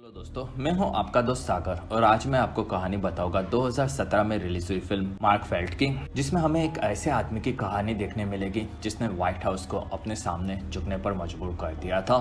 Hello दोस्तों, मैं हूं आपका दोस्त सागर और आज मैं आपको कहानी बताऊंगा 2017 में रिलीज हुई फिल्म मार्क फेल्ट की, जिसमें हमें एक ऐसे आदमी की कहानी देखने मिलेगी जिसने व्हाइट हाउस को अपने सामने झुकने पर मजबूर कर दिया था।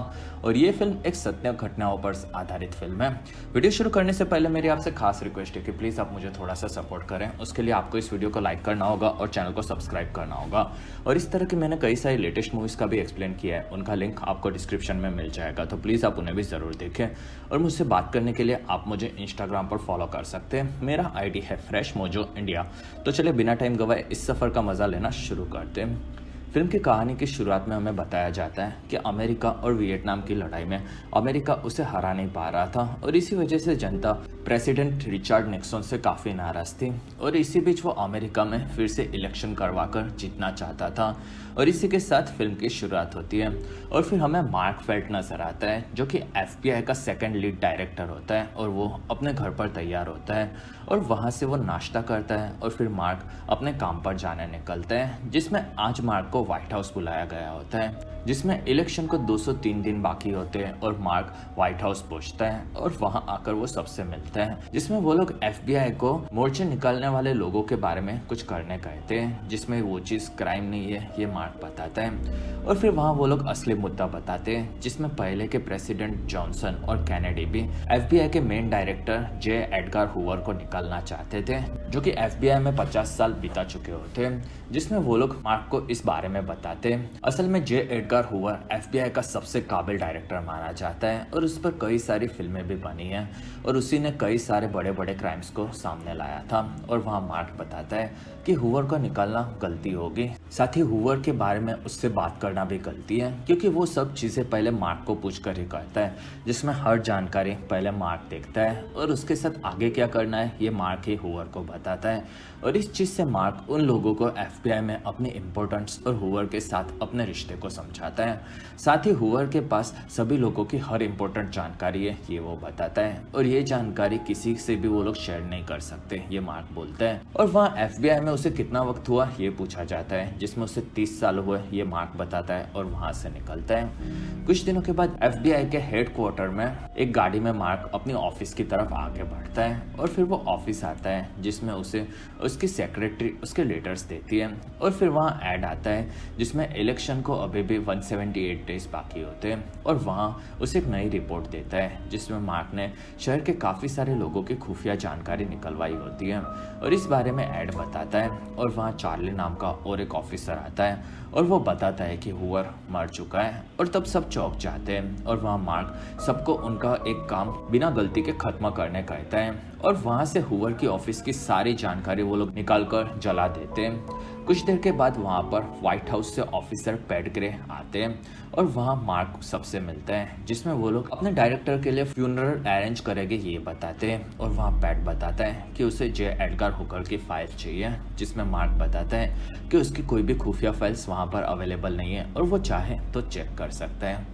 और ये फिल्म एक सत्य घटनाओं पर आधारित फिल्म है। वीडियो शुरू करने से पहले मेरी आपसे खास रिक्वेस्ट है कि प्लीज आप मुझे थोड़ा सा सपोर्ट करें। उसके लिए आपको इस वीडियो को लाइक करना होगा और चैनल को सब्सक्राइब करना होगा। और इस तरह की मैंने कई सारी लेटेस्ट मूवीज का भी एक्सप्लेन किया है, उनका लिंक आपको डिस्क्रिप्शन में मिल जाएगा, तो प्लीज आप उन्हें भी जरूर देखें। और मुझसे बात करने के लिए आप मुझे इंस्टाग्राम पर फॉलो कर सकते हैं। मेरा आईडी है फ्रेश मोजो इंडिया। तो चलिए बिना टाइम गवाए इस सफ़र का मज़ा लेना शुरू करते हैं। फिल्म की कहानी की शुरुआत में हमें बताया जाता है कि अमेरिका और वियतनाम की लड़ाई में अमेरिका उसे हरा नहीं पा रहा था और इसी वजह से जनता प्रेसिडेंट रिचर्ड निक्सन से काफ़ी नाराज़ थी। और इसी बीच वो अमेरिका में फिर से इलेक्शन करवाकर जीतना चाहता था। और इसी के साथ फिल्म की शुरुआत होती है और फिर हमें मार्क फेल्ट नजर आता है, जो कि FBI का सेकंड लीड डायरेक्टर होता है। और वो अपने घर पर तैयार होता है और वहाँ से वो नाश्ता करता है और फिर मार्क अपने काम पर जाने निकलता है, जिसमें आज मार्क को व्हाइट हाउस बुलाया गया होता है, जिसमें इलेक्शन को 203 दिन बाकी होते हैं। और मार्क व्हाइट हाउस पहुंचता है और वहां आकर वो सबसे मिलता है, जिसमें वो लोग FBI को मोर्चे निकालने वाले लोगों के बारे में कुछ करने कहते हैं, जिसमें वो चीज़ क्राइम नहीं है ये मार्क बताता है। और फिर वहाँ वो लोग असली मुद्दा बताते हैं, जिसमें पहले के प्रेसिडेंट जॉनसन और कैनेडी भी FBI के main director J. Edgar Hoover को निकालना चाहते थे, जो कि FBI में 50 साल बिता चुके होते, जिसमें वो लोग मार्क को इस बारे में बताते हैं। असल में J. एडगर हूवर FBI का सबसे काबिल डायरेक्टर माना जाता है और उस पर कई सारी फिल्में भी बनी हैं और उसी ने कई सारे बड़े बड़े क्राइम्स को सामने लाया था। और वहाँ मार्क बताता है कि हूवर को निकालना गलती होगी, साथ ही हूवर के बारे में उससे बात करना भी गलती है, क्योंकि वो सब चीज़ें पहले मार्क को पूछ कर ही करता है, जिसमें हर जानकारी पहले मार्क देखता है और उसके साथ आगे क्या करना है ये मार्क ही हूवर को बताता है। और इस चीज़ से मार्क उन लोगों को FBI में अपनी इम्पोर्टेंस और हूवर के साथ अपने रिश्ते को समझाता है। साथ ही हूवर के पास सभी लोगों की हर इम्पोर्टेंट जानकारी है ये वो बताता है, और ये जानकारी किसी से भी वो लोग शेयर नहीं कर सकते ये मार्क बोलता है। और वहाँ FBI में उसे कितना वक्त हुआ ये पूछा जाता है, जिसमें उसे 30 साल हुए ये मार्क बताता है और वहाँ से निकलता है। कुछ दिनों के बाद FBI के हेडक्वार्टर में एक गाड़ी में मार्क अपनी ऑफिस की तरफ आगे बढ़ता है और फिर वो ऑफिस आता है, जिसमें उसे उसकी सेक्रेटरी उसके लेटर्स देती है। और फिर वहाँ ऐड आता है जिसमें इलेक्शन को अभी भी 178 डेज बाकी होते हैं, और वहाँ उसे एक नई रिपोर्ट देता है जिसमें मार्क ने शहर के काफ़ी सारे लोगों की खुफिया जानकारी निकलवाई होती है और इस बारे में ऐड बताता है। और वहाँ चार्ली नाम का और एक ऑफिसर आता है और वो बताता है कि हूवर मर चुका है, और तब सब चौंक जाते हैं। और वहाँ मार्क सबको उनका एक काम बिना गलती के खत्म करने कहता है और वहाँ से हूवर की ऑफिस की सारी जानकारी वो लोग निकाल कर जला देते हैं। कुछ देर के बाद वहाँ पर व्हाइट हाउस से ऑफिसर पैट ग्रे आते हैं और वहाँ मार्क सबसे मिलते हैं, जिसमें वो लोग अपने डायरेक्टर के लिए फ्यूनरल अरेंज करेंगे ये बताते हैं। और वहाँ पैट बताता है कि उसे J. एडगर हूवर की फाइल चाहिए, जिसमें मार्क बताता है कि उसकी कोई भी खुफिया फाइल्स वहाँ पर अवेलेबल नहीं है और वो चाहे तो चेक कर सकता है।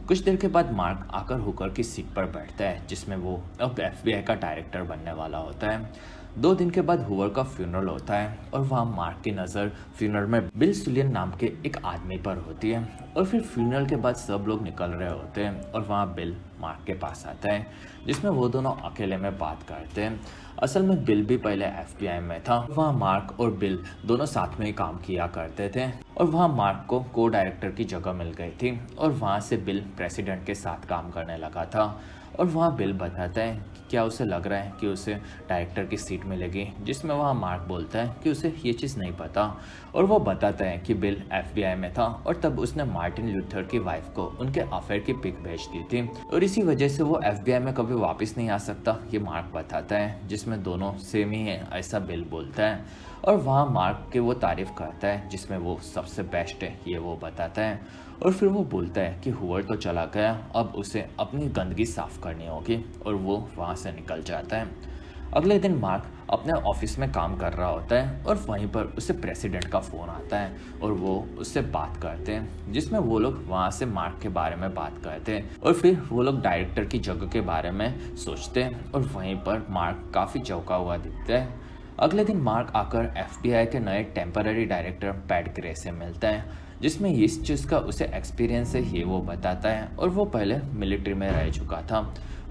कुछ देर के बाद मार्क आकर हुकर की सीट पर बैठता है, जिसमें वो अब FBI का डायरेक्टर बनने वाला होता है। 2 दिन के बाद हूवर का फ्यूनरल होता है और वहाँ मार्क की नज़र फ्यूनरल में बिल सुलियन नाम के एक आदमी पर होती है। और फिर फ्यूनरल के बाद सब लोग निकल रहे होते हैं और वहाँ बिल मार्क के पास आता है, जिसमें वो दोनों अकेले में बात करते हैं। असल में बिल भी पहले FBI में था। वहाँ मार्क और बिल दोनों साथ में ही काम किया करते थे और वहाँ मार्क को को डायरेक्टर की जगह मिल गई थी और वहाँ से बिल प्रेसिडेंट के साथ काम करने लगा था। और वहाँ बिल बताता है कि क्या उसे लग रहा है कि उसे डायरेक्टर की सीट मिलेगी, जिसमें वहाँ मार्क बोलता है कि उसे ये चीज़ नहीं पता। और वो बताता है कि बिल FBI में था और तब उसने मार्टिन लूथर की वाइफ को उनके अफेयर की पिक भेज दी थी और इसी वजह से वो FBI में कभी वापस नहीं आ सकता ये मार्क बताता है, जिसमें दोनों सेम ही है ऐसा बिल बोलता है। और वहाँ मार्क के वो तारीफ करता है, जिसमें वो सबसे बेस्ट है ये वो बताता है। और फिर वो बोलता है कि हूवर तो चला गया, अब उसे अपनी गंदगी साफ करनी होगी, और वो वहाँ से निकल जाता है। अगले दिन मार्क अपने ऑफिस में काम कर रहा होता है और वहीं पर उसे प्रेसिडेंट का फ़ोन आता है और वो उससे बात करते हैं, जिसमें वो लोग वहाँ से मार्क के बारे में बात करते हैं और फिर वो लोग डायरेक्टर की जगह के बारे में सोचते हैं और वहीं पर मार्क काफ़ी चौंका हुआ दिखता है। अगले दिन मार्क आकर FBI के नए टेम्पररी डायरेक्टर पैट ग्रे से मिलता है, जिसमें इस चीज़ का उसे एक्सपीरियंस है ये वो बताता है और वो पहले मिलिट्री में रह चुका था।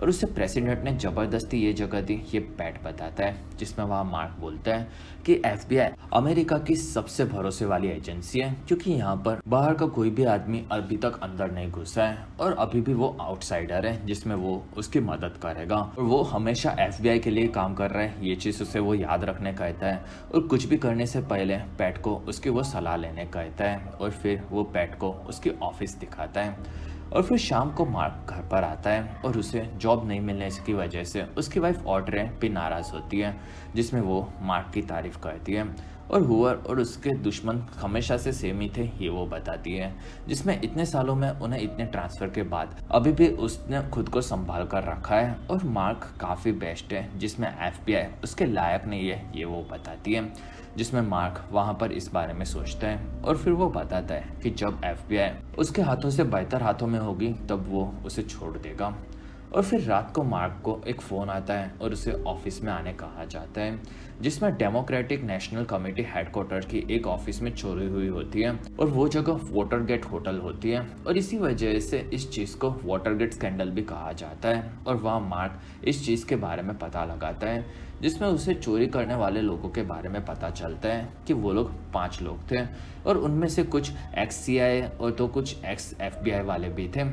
और उसे प्रेसिडेंट ने जबरदस्ती ये जगह दी, ये पैट बताता है, जिसमें वह मार्क बोलता है कि एफबीआई अमेरिका की सबसे भरोसे वाली एजेंसी है, क्योंकि यहाँ पर बाहर का कोई भी आदमी अभी तक अंदर नहीं घुसा है और अभी भी वो आउटसाइडर है, जिसमें वो उसकी मदद करेगा और वो हमेशा एफबीआई के लिए काम कर रहा है। ये चीज उसे वो याद रखने कहता है और कुछ भी करने से पहले पैट को उसकी वो सलाह लेने कहता है और फिर वो पैट को उसकी ऑफिस दिखाता है। और फिर शाम को मार्क घर पर आता है और उसे जॉब नहीं मिलने की वजह से उसकी वाइफ ऑड्रे भी नाराज होती है, जिसमें वो मार्क की तारीफ करती है और हुवर और उसके दुश्मन हमेशा से सेम ही थे, ये वो बताती है, जिसमें इतने सालों में उन्हें इतने ट्रांसफर के बाद अभी भी उसने खुद को संभाल कर रखा है और मार्क काफी बेस्ट है, जिसमें एफबीआई उसके लायक नहीं है, ये वो बताती है, जिसमें मार्क वहां पर इस बारे में सोचता है और फिर वो बताता है कि जब एफबीआई उसके हाथों से बेहतर हाथों में होगी तब वो उसे छोड़ देगा। और फिर रात को मार्क को एक फ़ोन आता है और उसे ऑफिस में आने कहा जाता है, जिसमें डेमोक्रेटिक नेशनल कमेटी हेडक्वार्टर की एक ऑफिस में चोरी हुई होती है और वो जगह वाटरगेट होटल होती है और इसी वजह से इस चीज़ को वाटरगेट स्कैंडल भी कहा जाता है। और वह मार्क इस चीज़ के बारे में पता लगाता है, जिसमें उसे चोरी करने वाले लोगों के बारे में पता चलता है कि वो लोग 5 लोग थे और उनमें से कुछ एक्स सीआईए और तो कुछ एक्स एफबीआई वाले भी थे।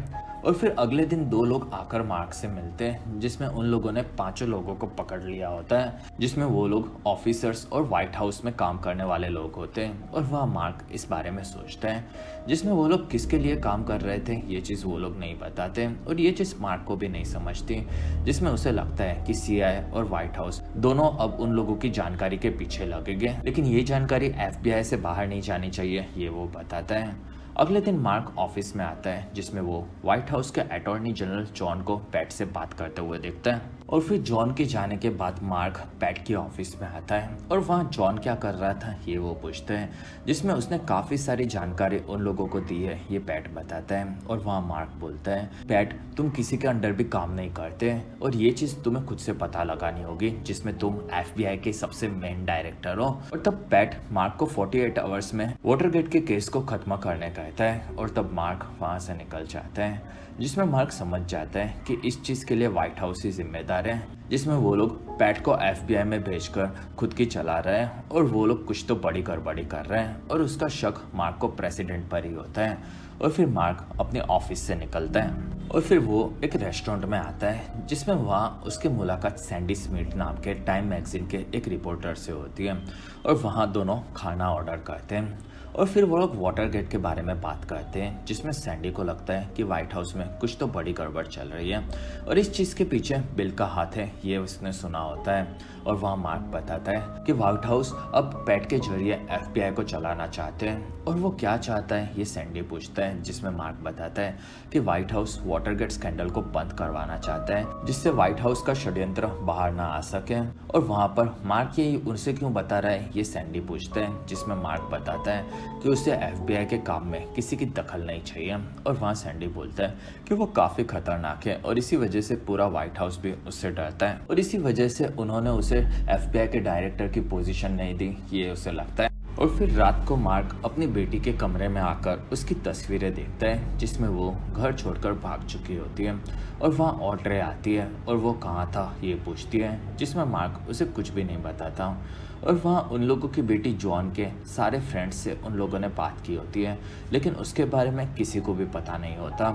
और फिर अगले दिन 2 लोग आकर मार्क से मिलते हैं, जिसमें उन लोगों ने 5 लोगों को पकड़ लिया होता है, जिसमें वो लोग ऑफिसर्स और व्हाइट हाउस में काम करने वाले लोग होते हैं। और वह मार्क इस बारे में सोचता है, जिसमें वो लोग किसके लिए काम कर रहे थे ये चीज़ वो लोग नहीं बताते और ये चीज़ मार्क को भी नहीं समझती, जिसमें उसे लगता है कि सीआईए और व्हाइट हाउस दोनों अब उन लोगों की जानकारी के पीछे लगेंगे, लेकिन ये जानकारी एफबीआई से बाहर नहीं जानी चाहिए, ये वो बताता है। अगले दिन मार्क ऑफिस में आता है, जिसमें वो व्हाइट हाउस के अटॉर्नी जनरल जॉन को पैट से बात करते हुए देखता है। और फिर जॉन के जाने के बाद मार्क पैट की ऑफिस में आता है और वहाँ जॉन क्या कर रहा था ये वो पूछते हैं, जिसमें उसने काफ़ी सारी जानकारी उन लोगों को दी है, ये पैट बताता है। और वहाँ मार्क बोलता है, पैट तुम किसी के अंडर भी काम नहीं करते और ये चीज़ तुम्हें खुद से पता लगानी होगी, जिसमें तुम एफबीआई के सबसे मेन डायरेक्टर हो। और तब पैट मार्क को 48 आवर्स में वाटरगेट के केस को खत्म करने कहता है और तब मार्क वहाँ से निकल जाता है, जिसमें मार्क समझ जाता है कि इस चीज़ के लिए व्हाइट हाउस ही जिम्मेदार है, जिसमें वो लोग पैट को एफबीआई में भेजकर खुद की चला रहे हैं और वो लोग कुछ तो बड़ी गड़बड़ी कर रहे हैं और उसका शक मार्क को प्रेसिडेंट पर ही होता है। और फिर मार्क अपने ऑफिस से निकलता है और फिर वो एक रेस्टोरेंट में आता है, जिसमें वहाँ उसकी मुलाकात सैंडी स्मिथ नाम के टाइम मैगजीन के एक रिपोर्टर से होती है और वहाँ दोनों खाना ऑर्डर करते हैं और फिर वो लोग वाटरगेट के बारे में बात करते हैं, जिसमें सैंडी को लगता है कि व्हाइट हाउस में कुछ तो बड़ी गड़बड़ चल रही है और इस चीज़ के पीछे बिल का हाथ है, ये उसने सुना होता है। और वहाँ मार्क बताता है कि व्हाइट हाउस अब पैट के जरिए एफबीआई को चलाना चाहते हैं और वो क्या चाहता है ये सैंडी पूछता है, जिसमें मार्क बताता है कि व्हाइट हाउस वाटरगेट स्कैंडल को बंद करवाना चाहता है, जिससे व्हाइट हाउस का षड्यंत्र बाहर ना आ सके। और वहाँ पर मार्क ये उनसे क्यों बता रहा है ये सैंडी पूछता है, जिसमें मार्क बताता है कि उसे एफबीआई के काम में किसी की दखल नहीं चाहिए। और वहाँ सैंडी बोलता है कि वो काफ़ी खतरनाक है और इसी वजह से पूरा व्हाइट हाउस भी उससे डरता है और इसी वजह से उन्होंने उसे एफबीआई के डायरेक्टर की पोजीशन नहीं दी, ये उसे लगता है। और फिर रात को मार्क अपनी बेटी के कमरे में आकर उसकी तस्वीरें देखता है, जिसमें वो घर छोड़कर भाग चुकी होती है। और वहाँ ऑड्रे आती है और वो कहाँ था ये पूछती है, जिसमें मार्क उसे कुछ भी नहीं बताता। और वहाँ उन लोगों की बेटी जॉन के सारे फ्रेंड्स से उन लोगों ने बात की होती है, लेकिन उसके बारे में किसी को भी पता नहीं होता।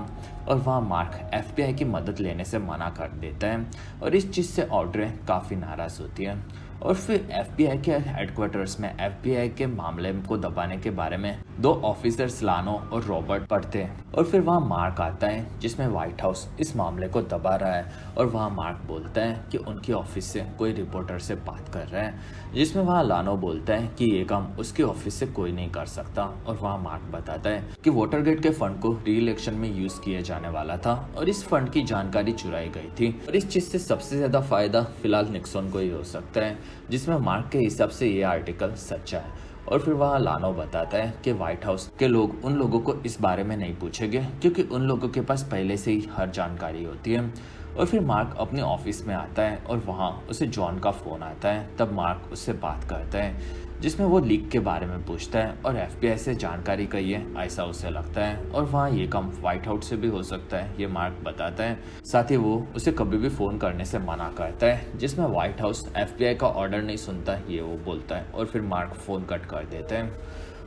और वहाँ मार्क एफबीआई की मदद लेने से मना कर देता है और इस चीज़ से ऑड्रे काफ़ी नाराज़ होती है। और फिर एफबीआई के हेडक्वार्टर्स में एफबीआई के मामले को दबाने के बारे में 2 ऑफिसर्स लानो और रॉबर्ट पढ़ते हैं। और फिर वहाँ मार्क आता है, जिसमें व्हाइट हाउस इस मामले को दबा रहा है और वहाँ मार्क बोलता है कि उनकी ऑफिस से कोई रिपोर्टर से बात कर रहा है, जिसमें वहाँ लानो बोलता है कि ये काम उसकी ऑफिस से कोई नहीं कर सकता। और वहाँ मार्क बताता है कि वाटरगेट के फंड को री इलेक्शन में यूज किया जाने वाला था और इस फंड की जानकारी चुराई गई थी और इस चीज से सबसे ज्यादा फायदा फिलहाल निक्सन को ही हो सकता है, जिसमें मार्क के हिसाब से ये आर्टिकल सच्चा है। और फिर वहाँ लानो बताता है कि व्हाइट हाउस के लोग उन लोगों को इस बारे में नहीं पूछेंगे, क्योंकि उन लोगों के पास पहले से ही हर जानकारी होती है। और फिर मार्क अपने ऑफिस में आता है और वहाँ उसे जॉन का फ़ोन आता है। तब मार्क उससे बात करता है जिसमें वो लीक के बारे में पूछता है और FBI से जानकारी कहिए ऐसा उसे लगता है, और वहाँ ये काम व्हाइट हाउस से भी हो सकता है ये मार्क बताता है। साथ ही वो उसे कभी भी फ़ोन करने से मना करता है जिसमें व्हाइट हाउस FBI का ऑर्डर नहीं सुनता ये वो बोलता है, और फिर मार्क फ़ोन कट कर देते हैं।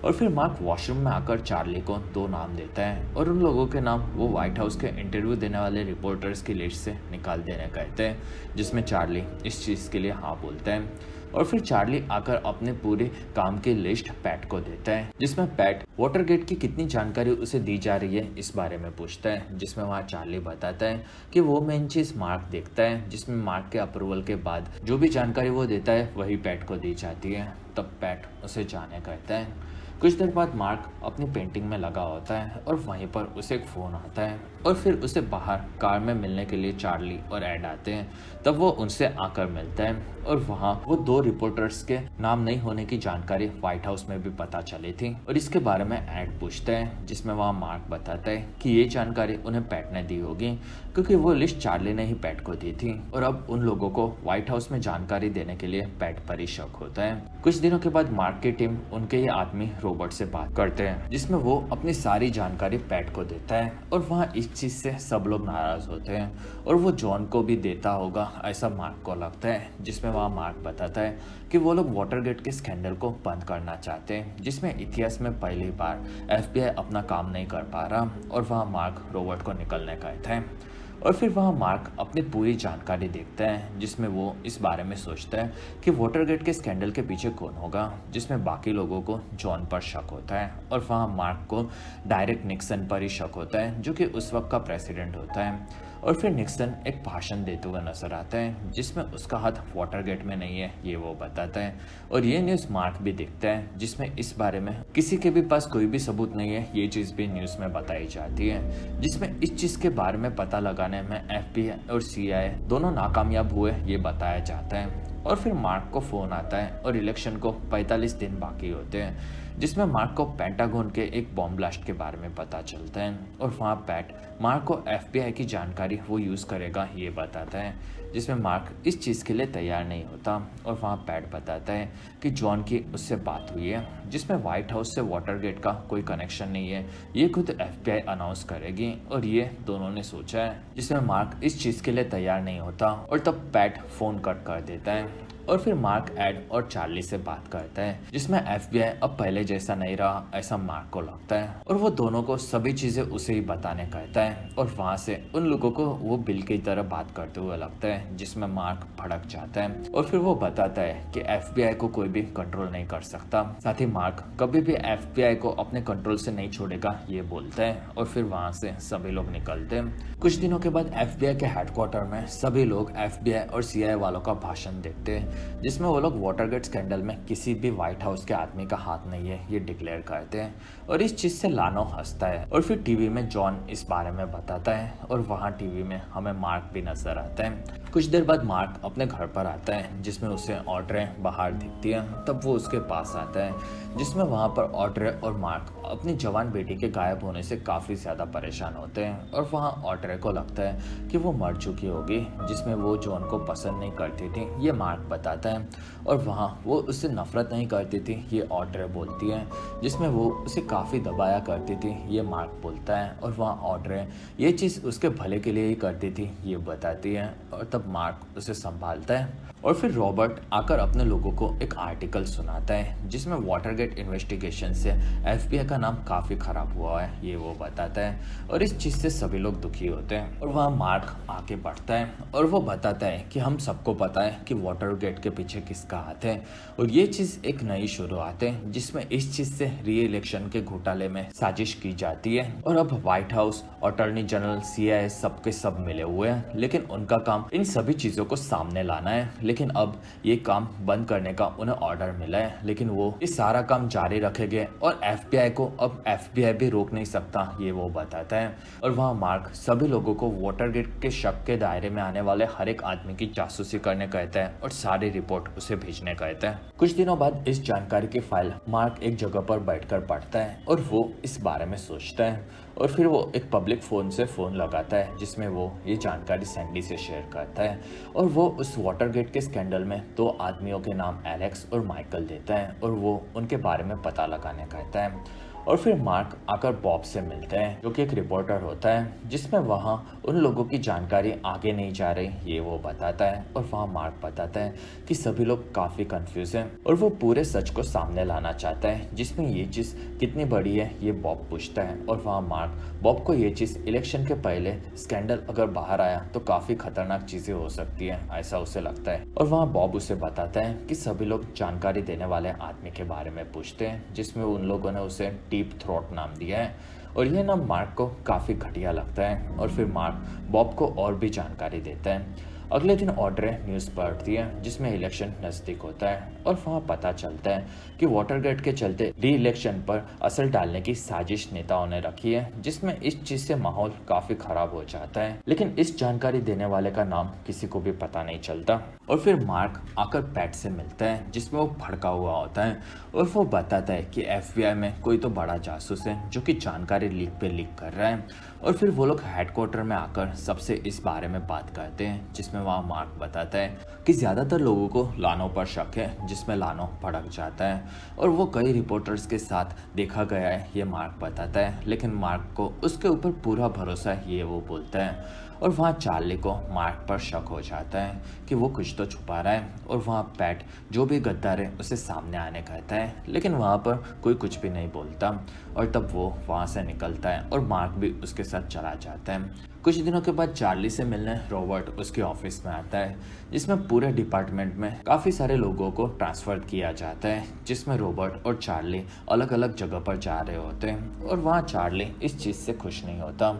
और फिर मार्क वॉशरूम में आकर चार्ली को 2 नाम देता है और उन लोगों के नाम वो व्हाइट हाउस के इंटरव्यू देने वाले रिपोर्टर्स की लिस्ट से निकाल देने कहते हैं, जिसमें चार्ली इस चीज़ के लिए हाँ बोलता है। और फिर चार्ली आकर अपने पूरे काम की लिस्ट पैट को देता है जिसमें पैट वाटरगेट की कितनी जानकारी उसे दी जा रही है इस बारे में पूछता है, जिसमें वहाँ चार्ली बताता है कि वो मेन चीज़ मार्क देखता है, जिसमें मार्क के अप्रूवल के बाद जो भी जानकारी वो देता है वही पैट को दी जाती है। तब पैट उसे जाने कहता है। कुछ देर बाद मार्क अपनी पेंटिंग में लगा होता है और वहीं पर उसे एक फ़ोन आता है और फिर उसे बाहर कार में मिलने के लिए चार्ली और एड आते हैं। तब वो उनसे आकर मिलता है और वहाँ वो 2 रिपोर्टर्स के नाम नहीं होने की जानकारी व्हाइट हाउस में भी पता चली थी और इसके बारे में एड पूछता है, जिसमें वहाँ मार्क बताता है कि ये जानकारी उन्हें पैट ने दी होगी क्योंकि वो लिस्ट चार्ली ने ही पैट को दी थी, और अब उन लोगों को व्हाइट हाउस में जानकारी देने के लिए पैट पर ही शक होता है। कुछ दिनों के बाद मार्क की टीम उनके ये आदमी रॉबर्ट से बात करते हैं जिसमें वो अपनी सारी जानकारी पैट को देता है, और वहाँ इस चीज़ से सब लोग नाराज होते हैं और वो जॉन को भी देता होगा ऐसा मार्क को लगता है, जिसमें वहाँ मार्क बताता है कि वो लोग वाटरगेट के स्कैंडल को बंद करना चाहते हैं जिसमें इतिहास में पहली बार FBI अपना काम नहीं कर पा रहा, और वहाँ मार्क रॉबर्ट को निकलने कहता है। और फिर वहाँ मार्क अपनी पूरी जानकारी देखता है जिसमें वो इस बारे में सोचता है कि वाटरगेट के स्कैंडल के पीछे कौन होगा, जिसमें बाकी लोगों को जॉन पर शक होता है, और वहाँ मार्क को डायरेक्ट निक्सन पर ही शक होता है जो कि उस वक्त का प्रेसिडेंट होता है। और फिर निक्सन एक भाषण देते हुए नजर आता है जिसमें उसका हाथ वाटरगेट में नहीं है ये वो बताता है, और ये न्यूज़ मार्क भी देखता है जिसमें इस बारे में किसी के भी पास कोई भी सबूत नहीं है ये चीज़ भी न्यूज़ में बताई जाती है, जिसमें इस चीज़ के बारे में पता लगाने में FBI और CIA दोनों नाकामयाब हुए ये बताया जाता है। और फिर मार्क को फ़ोन आता है और इलेक्शन को 45 दिन बाकी होते हैं जिसमें मार्क को पेंटागन के एक बॉम्ब ब्लास्ट के बारे में पता चलता है, और वहाँ पैट मार्क को FBI की जानकारी वो यूज़ करेगा ये बताता है, जिसमें मार्क इस चीज़ के लिए तैयार नहीं होता, और वहाँ पैट बताता है कि जॉन की उससे बात हुई है जिसमें व्हाइट हाउस से वाटरगेट का कोई कनेक्शन नहीं है ये खुद FBI अनाउंस करेगी, और ये दोनों ने सोचा है, जिसमें मार्क इस चीज़ के लिए तैयार नहीं होता और तब पैट फ़ोन कट कर देता है। और फिर मार्क एड और चार्ली से बात करता है जिसमें FBI अब पहले जैसा नहीं रहा ऐसा मार्क को लगता है, और वो दोनों को सभी चीज़ें उसे ही बताने कहता है, और वहाँ से उन लोगों को वो बिल की तरह बात करते हुए लगता है जिसमें मार्क भड़क जाता है, और फिर वो बताता है कि FBI को कोई भी कंट्रोल नहीं कर सकता, साथ ही मार्क कभी भी FBI को अपने कंट्रोल से नहीं छोड़ेगा ये बोलता है, और फिर वहाँ से सभी लोग निकलते हैं। कुछ दिनों के बाद FBI के हेडक्वार्टर में सभी लोग FBI और CIA वालों का भाषण देखते हैं जिसमें वो लोग वाटरगेट स्कैंडल में किसी भी व्हाइट हाउस के आदमी का हाथ नहीं है ये डिक्लेयर करते हैं, और इस चीज़ से लानो हंसता है, और फिर टीवी में जॉन इस बारे में बताता है और वहाँ टीवी में हमें मार्क भी नजर आता है। कुछ देर बाद मार्क अपने घर पर आता है जिसमें उसे ऑड्रे बाहर दिखती है, तब वो उसके पास आता है जिसमें वहाँ पर ऑड्रे और मार्क अपनी जवान बेटी के गायब होने से काफ़ी ज़्यादा परेशान होते हैं, और वहाँ ऑड्रे को लगता है कि वो मर चुकी होगी जिसमें वो जॉन को पसंद नहीं करती थी ये मार्क बताता है, और वहाँ वो उससे नफरत नहीं करती थी ये ऑड्रे बोलती है, जिसमें वो उसे काफ़ी दबाया करती थी ये मार्क बोलता है, और वहाँ ऑड्रे ये चीज़ उसके भले के लिए ही करती थी ये बताती है, और तब मार्क उसे संभालता है। और फिर रॉबर्ट आकर अपने लोगों को एक आर्टिकल सुनाता है जिसमें वाटरगेट इन्वेस्टिगेशन से FBI का नाम काफ़ी खराब हुआ है ये वो बताता है, और इस चीज़ से सभी लोग दुखी होते हैं, और वहाँ मार्क आके बढ़ता है और वो बताता है कि हम सबको पता है कि वाटरगेट के पीछे किसका हाथ है, और ये चीज़ एक नई शुरुआत है जिसमें इस चीज़ से री इलेक्शन के घोटाले में साजिश की जाती है, और अब white house, attorney general, CIA सबके सब मिले हुए हैं, लेकिन उनका काम इन सभी चीज़ों को सामने लाना है, लेकिन अब ये काम बंद करने का उन्हें ऑर्डर मिला है, लेकिन वो इस सारा काम जारी रखेंगे और FBI को अब FBI भी रोक नहीं सकता, ये वो बताता है। और वहाँ मार्क सभी लोगों को वाटरगेट के शक के दायरे में आने वाले हर एक आदमी की जासूसी करने कहता है और सारी रिपोर्ट उसे भेजने कहता है। कुछ दिनों बाद इस जानकारी की फाइल मार्क एक जगह पर बैठकर पढ़ता है और वो इस बारे में सोचता है और फिर वो एक पब्लिक फ़ोन से फ़ोन लगाता है जिसमें वो ये जानकारी सैंडी से शेयर करता है और वो उस वाटरगेट के स्कैंडल में 2 आदमियों के नाम एलेक्स और माइकल देता है और वो उनके बारे में पता लगाने कहता है। और फिर मार्क आकर बॉब से मिलते हैं जो कि एक रिपोर्टर होता है, जिसमें वहाँ उन लोगों की जानकारी आगे नहीं जा रही, ये वो बताता है। और वहाँ मार्क बताता है कि सभी लोग काफ़ी कंफ्यूज हैं और वो पूरे सच को सामने लाना चाहता है, जिसमें ये चीज़ कितनी बड़ी है ये बॉब पूछता है। और वहाँ मार्क बॉब को ये चीज़ इलेक्शन के पहले स्कैंडल अगर बाहर आया तो काफ़ी खतरनाक चीज़ें हो सकती है, ऐसा उसे लगता है। और वहाँ बॉब उसे बताता है कि सभी लोग जानकारी देने वाले आदमी के बारे में पूछते हैं, जिसमें उन लोगों ने उसे डीप थ्रोट नाम दिया है और यह नाम मार्क को काफ़ी घटिया लगता है। और फिर मार्क बॉब को और भी जानकारी देता है। अगले दिन ऑड्रे न्यूज़ पढ़ती है जिसमें इलेक्शन नज़दीक होता है और वहाँ पता चलता है कि वाटरगेट के चलते री इलेक्शन पर असर डालने की साजिश नेताओं ने रखी है, जिसमें इस चीज़ से माहौल काफ़ी ख़राब हो जाता है। लेकिन इस जानकारी देने वाले का नाम किसी को भी पता नहीं चलता। और फिर मार्क आकर पैट से मिलता है जिसमें वो भड़का हुआ होता है और वो बताता है कि FBI में कोई तो बड़ा जासूस है जो कि जानकारी लीक कर रहा है। और फिर वो लोग हेडक्वार्टर में आकर सबसे इस बारे में बात करते हैं, जिसमें वहाँ मार्क बताता है कि ज़्यादातर लोगों को लानो पर शक है, जिसमें लानो भड़क जाता है और वो कई रिपोर्टर्स के साथ देखा गया है, ये मार्क बताता है। लेकिन मार्क को उसके ऊपर पूरा भरोसा है, ये वो बोलता है। और वहाँ चार्ली को मार्क पर शक हो जाता है कि वो कुछ तो छुपा रहा है और वहाँ पैट जो भी गद्दार है उसे सामने आने कहता है, लेकिन वहाँ पर कोई कुछ भी नहीं बोलता। और तब वो वहाँ से निकलता है और मार्क भी उसके साथ चला जाता है। कुछ दिनों के बाद चार्ली से मिलने रॉबर्ट उसके ऑफिस में आता है, जिसमें पूरे डिपार्टमेंट में काफ़ी सारे लोगों को ट्रांसफ़र किया जाता है, जिसमें रॉबर्ट और चार्ली अलग अलग जगह पर जा रहे होते हैं और वहाँ चार्ली इस चीज़ से खुश नहीं होता।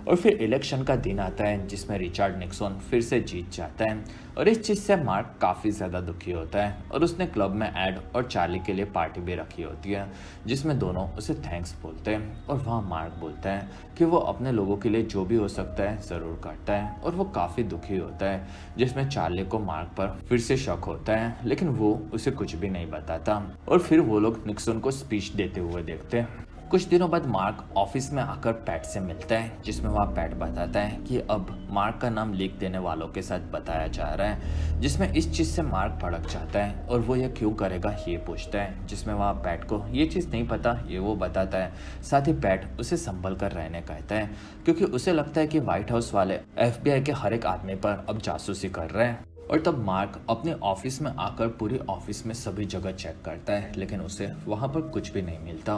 और फिर इलेक्शन का दिन आता है जिसमें रिचर्ड निक्सन फिर से जीत जाता है और इस चीज़ से मार्क काफ़ी ज़्यादा दुखी होता है और उसने क्लब में एड और चार्ली के लिए पार्टी भी रखी होती है, जिसमें दोनों उसे थैंक्स बोलते हैं। और वहाँ मार्क बोलता है कि वो अपने लोगों के लिए जो भी हो सकता है ज़रूर करता है और वो काफ़ी दुखी होता है, जिसमें चार्ली को मार्क पर फिर से शक होता है, लेकिन वो उसे कुछ भी नहीं बताता। और फिर वो लोग निक्सन को स्पीच देते हुए देखते हैं। कुछ दिनों बाद मार्क ऑफिस में आकर पैट से मिलता है, जिसमें वहाँ पैट बताता है कि अब मार्क का नाम लीक देने वालों के साथ बताया जा रहा है, जिसमें इस चीज़ से मार्क भड़क जाता है और वो ये क्यों करेगा ये पूछता है, जिसमें वहाँ पैट को ये चीज़ नहीं पता, ये वो बताता है। साथ ही पैट उसे संभल कर रहने कहता है क्योंकि उसे लगता है कि व्हाइट हाउस वाले FBI के हर एक आदमी पर अब जासूसी कर रहे हैं। और तब मार्क अपने ऑफिस में आकर पूरी ऑफिस में सभी जगह चेक करता है, लेकिन उसे वहाँ पर कुछ भी नहीं मिलता।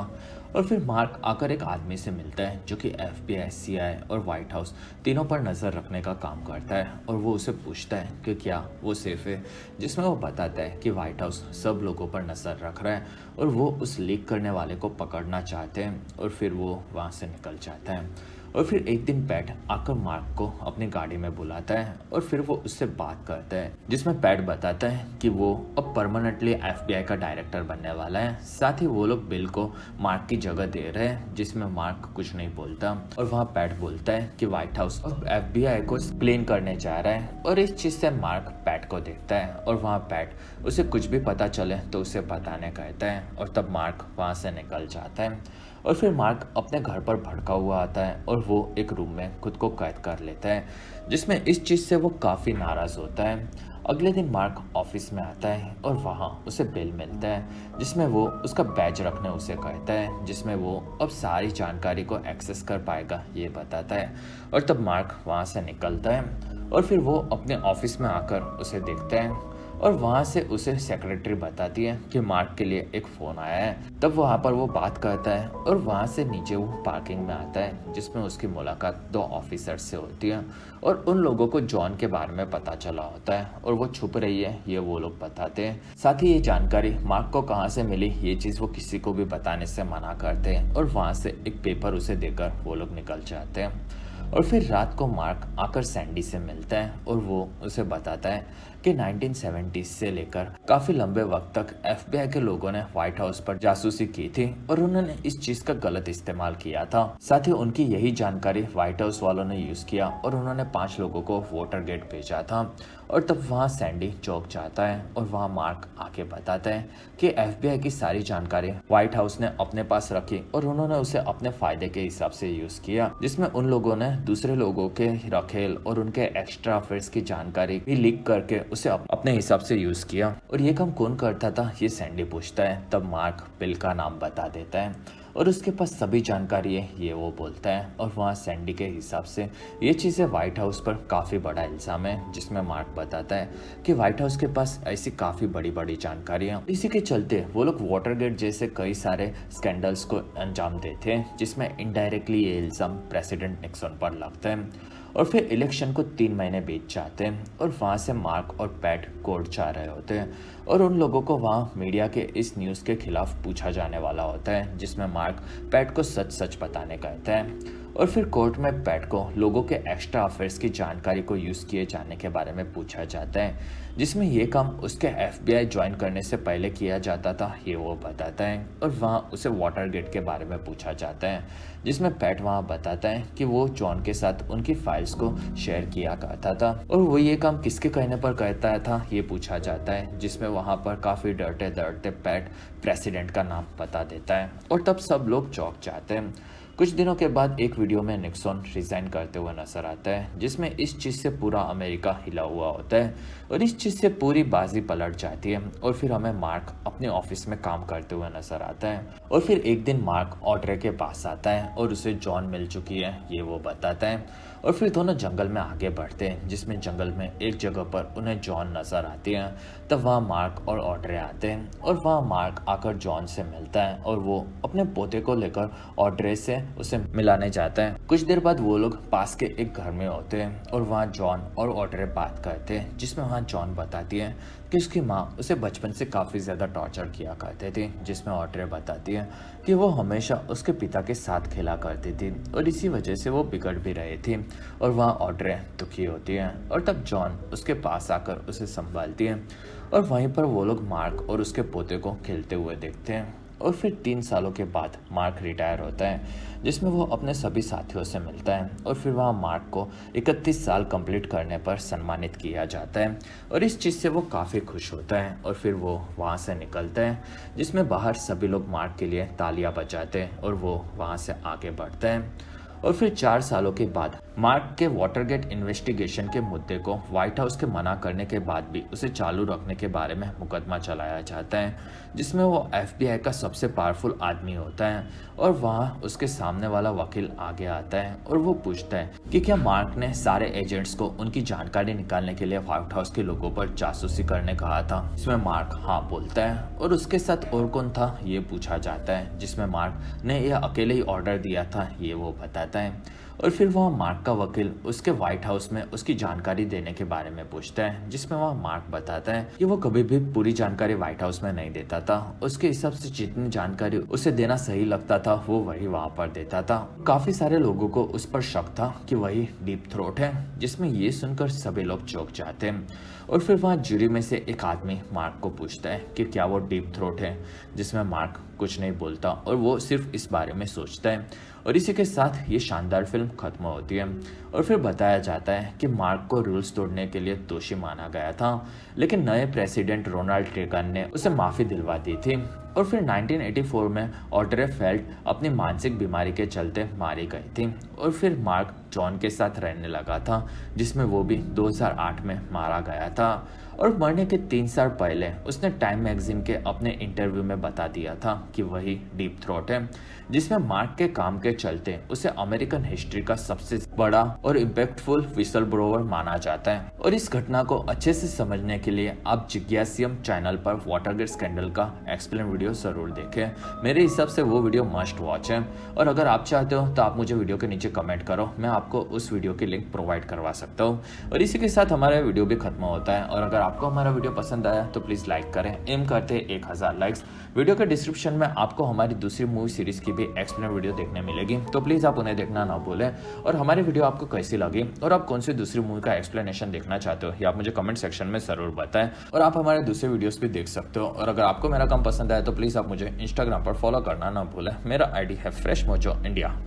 और फिर मार्क आकर एक आदमी से मिलता है जो कि FBI, CIA और व्हाइट हाउस तीनों पर नज़र रखने का काम करता है और वो उसे पूछता है कि क्या वो सेफ है, जिसमें वो बताता है कि व्हाइट हाउस सब लोगों पर नज़र रख रहा है और वो उस लीक करने वाले को पकड़ना चाहते हैं। और फिर वो वहाँ से निकल जाता है। और फिर एक दिन पैट आकर मार्क को अपनी गाड़ी में बुलाता है और फिर वो उससे बात करता है, जिसमें पैट बताता है कि वो अब परमानेंटली FBI का डायरेक्टर बनने वाला है। साथ ही वो लोग बिल को मार्क की जगह दे रहे हैं, जिसमें मार्क कुछ नहीं बोलता। और वहाँ पैट बोलता है कि व्हाइट हाउस अब FBI को एक्सप्लेन करने जा रहा है और इस चीज़ से मार्क पैट को देखता है और वहाँ पैट उसे कुछ भी पता चले तो उसे बताने कहता है। और तब मार्क वहाँ से निकल जाता है। और फिर मार्क अपने घर पर भड़का हुआ आता है और वो एक रूम में खुद को कैद कर लेता है, जिसमें इस चीज़ से वो काफ़ी नाराज़ होता है। अगले दिन मार्क ऑफिस में आता है और वहाँ उसे बिल मिलता है, जिसमें वो उसका बैज रखने उसे कहता है, जिसमें वो अब सारी जानकारी को एक्सेस कर पाएगा ये बताता है। और तब मार्क वहाँ से निकलता है और फिर वो अपने ऑफिस में आकर उसे देखता है और वहाँ से उसे सेक्रेटरी बताती है कि मार्क के लिए एक फ़ोन आया है। तब वहाँ पर वो बात करता है और वहाँ से नीचे वो पार्किंग में आता है, जिसमें उसकी मुलाकात 2 ऑफिसर से होती है और उन लोगों को जॉन के बारे में पता चला होता है और वो छुप रही है ये वो लोग बताते हैं। साथ ही ये जानकारी मार्क को कहाँ से मिली ये चीज़ वो किसी को भी बताने से मना करते हैं और वहाँ से एक पेपर उसे देकर वो लोग निकल जाते हैं। और फिर रात को मार्क आकर सैंडी से मिलता है और वो उसे बताता है कि 1970 से लेकर काफी लंबे वक्त तक FBI के लोगों ने व्हाइट हाउस पर जासूसी की थी और उन्होंने इस चीज का गलत इस्तेमाल किया था। साथ ही उनकी यही जानकारी व्हाइट हाउस वालों ने यूज किया और उन्होंने 5 लोगों को वोटर गेट भेजा था। और तब वहाँ सैंडी चौंक जाता है और वहाँ मार्क आके बताता है कि FBI की सारी जानकारी व्हाइट हाउस ने अपने पास रखी और उन्होंने उसे अपने फायदे के हिसाब से यूज किया, जिसमें उन लोगों ने दूसरे लोगों के रखेल और उनके एक्स्ट्रा अफेयर्स की जानकारी भी लीक करके उसे अपने हिसाब से यूज किया। और ये काम कौन करता था, ये सैंडी पूछता है। तब मार्क बिल का नाम बता देता है और उसके पास सभी जानकारी है, ये वो बोलता है। और वहाँ सैंडी के हिसाब से ये चीज़ें व्हाइट हाउस पर काफ़ी बड़ा इल्ज़ाम है, जिसमें मार्क बताता है कि व्हाइट हाउस के पास ऐसी काफ़ी बड़ी बड़ी जानकारियाँ, इसी के चलते वो लोग वाटरगेट जैसे कई सारे स्कैंडल्स को अंजाम देते हैं, जिसमें इनडायरेक्टली ये इल्ज़ाम प्रेसिडेंट निक्सन पर लगता है। और फिर इलेक्शन को 3 महीने बीत जाते हैं और वहाँ से मार्क और पैट कोर्ट जा रहे होते हैं और उन लोगों को वहाँ मीडिया के इस न्यूज़ के खिलाफ पूछा जाने वाला होता है, जिसमें मार्क पैट को सच सच बताने कहता है। और फिर कोर्ट में पैट को लोगों के एक्स्ट्रा अफेयर्स की जानकारी को यूज़ किए जाने के बारे में पूछा जाता है, जिसमें ये काम उसके FBI ज्वाइन करने से पहले किया जाता था, ये वो बताता है। और वहाँ उसे वाटरगेट के बारे में पूछा जाता है, जिसमें पैट वहाँ बताता है कि वो जॉन के साथ उनकी फाइल्स को शेयर किया करता था और वो ये काम किसके कहने पर कहता था, ये पूछा जाता है, जिसमें वहाँ पर काफ़ी डरते डरते पैट प्रेसिडेंट का नाम बता देता है और तब सब लोग चौंक जाते हैं। कुछ दिनों के बाद एक वीडियो में निक्सन रिजाइन करते हुए नजर आता है, जिसमें इस चीज़ से पूरा अमेरिका हिला हुआ होता है और इस चीज़ से पूरी बाजी पलट जाती है। और फिर हमें मार्क अपने ऑफिस में काम करते हुए नजर आता है और फिर एक दिन मार्क ऑड्रे के पास आता है और उसे जॉन मिल चुकी है, ये वो बताता है। और फिर दोनों जंगल में आगे बढ़ते हैं, जिसमें जंगल में एक जगह पर उन्हें जॉन नजर आती है। तब वहाँ मार्क और ऑड्रे आते हैं और वहाँ मार्क आकर जॉन से मिलता है और वो अपने पोते को लेकर ऑड्रे से उसे मिलाने जाता है। कुछ देर बाद वो लोग पास के एक घर में होते हैं और वहाँ जॉन और ऑड्रे बात करते हैं, जिसमें वहाँ जॉन बताती है कि उसकी माँ उसे बचपन से काफ़ी ज़्यादा टॉर्चर किया करते थे, जिसमें ऑड्रे बताती है कि वो हमेशा उसके पिता के साथ खेला करती थी और इसी वजह से वो बिगड़ भी रही थी। और वहाँ ऑड्रे दुखी होती है और तब जॉन उसके पास आकर उसे संभालती है और वहीं पर वो लोग मार्क और उसके पोते को खेलते हुए देखते हैं। और फिर 3 सालों के बाद मार्क रिटायर होता है, जिसमें वो अपने सभी साथियों से मिलता है और फिर वहाँ मार्क को 31 साल कंप्लीट करने पर सम्मानित किया जाता है और इस चीज़ से वो काफ़ी खुश होता है। और फिर वो वहाँ से निकलता है, जिसमें बाहर सभी लोग मार्क के लिए तालियां बजाते हैं और वो वहाँ से आगे बढ़ता है। और फिर 4 सालों के बाद मार्क के वाटरगेट इन्वेस्टिगेशन के मुद्दे को व्हाइट हाउस के मना करने के बाद भी उसे चालू रखने के बारे में मुकदमा चलाया जाता है, जिसमें वो FBI का सबसे पावरफुल आदमी होता है। और वहाँ उसके सामने वाला वकील आगे आता है और वो पूछता है कि क्या मार्क ने सारे एजेंट्स को उनकी जानकारी निकालने के लिए व्हाइट हाउस के लोगों पर जासूसी करने कहा था। इसमें मार्क हाँ बोलता है और उसके साथ और कौन था, ये पूछा जाता है, जिसमें मार्क ने यह अकेले ही ऑर्डर दिया था, ये वो बताता है। और फिर वहाँ मार्क का वकील उसके व्हाइट हाउस में उसकी जानकारी देने के बारे में पूछता है, जिसमें वहाँ मार्क बताता है कि वो कभी भी पूरी जानकारी व्हाइट हाउस में नहीं देता था, उसके हिसाब से जितनी जानकारी उसे देना सही लगता था वो वही वहाँ पर देता था। काफी सारे लोगों को उस पर शक था कि वही डीप थ्रोट है, जिसमें ये सुनकर सभी लोग चौंक जाते हैं। और फिर वहाँ जूरी में से एक आदमी मार्क को पूछता है कि क्या वो डीप थ्रोट है, जिसमें मार्क कुछ नहीं बोलता और वो सिर्फ इस बारे में सोचता है। और इसी के साथ ये शानदार फिल्म खत्म होती है और फिर बताया जाता है कि मार्क को रूल्स तोड़ने के लिए दोषी माना गया था, लेकिन नए प्रेसिडेंट रोनाल्ड रेगन ने उसे माफ़ी दिलवा दी थी। और फिर 1984 में ऑड्रे फेल्ट अपनी मानसिक बीमारी के चलते मारी गई थी और फिर मार्क जॉन के साथ रहने लगा था, जिसमें वो भी 2008 में मारा गया था। और मरने के 3 साल पहले उसने टाइम मैगजीन के अपने इंटरव्यू में बता दिया था कि वही डीप थ्रोट है, जिसमें मार्क के काम के चलते उसे अमेरिकन हिस्ट्री का सबसे बड़ा और इम्पैक्टफुल विसल ब्लोअर माना जाता है। और इस घटना को अच्छे से समझने के लिए आप जिज्ञासियम चैनल पर वाटरगेट स्कैंडल का एक्सप्लेन वीडियो जरूर देखें। मेरे हिसाब से वो वीडियो मस्ट वॉच है और अगर आप चाहते हो तो आप मुझे वीडियो के नीचे कमेंट करो, मैं आपको उस वीडियो की लिंक प्रोवाइड करवा सकता हूँ। और इसी के साथ हमारा वीडियो भी खत्म होता है और अगर आपको हमारा वीडियो पसंद आया तो प्लीज़ लाइक करें। एम करते हैं 1000 लाइक्स। वीडियो के डिस्क्रिप्शन में आपको हमारी दूसरी मूवी सीरीज़ की भी एक्सप्लेन वीडियो देखने मिलेगी, तो प्लीज़ आप उन्हें देखना ना भूलें। और हमारी वीडियो आपको कैसी लगी और आप कौन सी दूसरी मूवी का एक्सप्लेनेशन देखना चाहते हो ये आप मुझे कमेंट सेक्शन में ज़रूर बताएं। और आप हमारे दूसरे वीडियोस भी देख सकते हो। और अगर आपको मेरा काम पसंद आया तो प्लीज़ आप मुझे इंस्टाग्राम पर फॉलो करना ना भूलें। मेरा ID है फ्रेश मोजो इंडिया।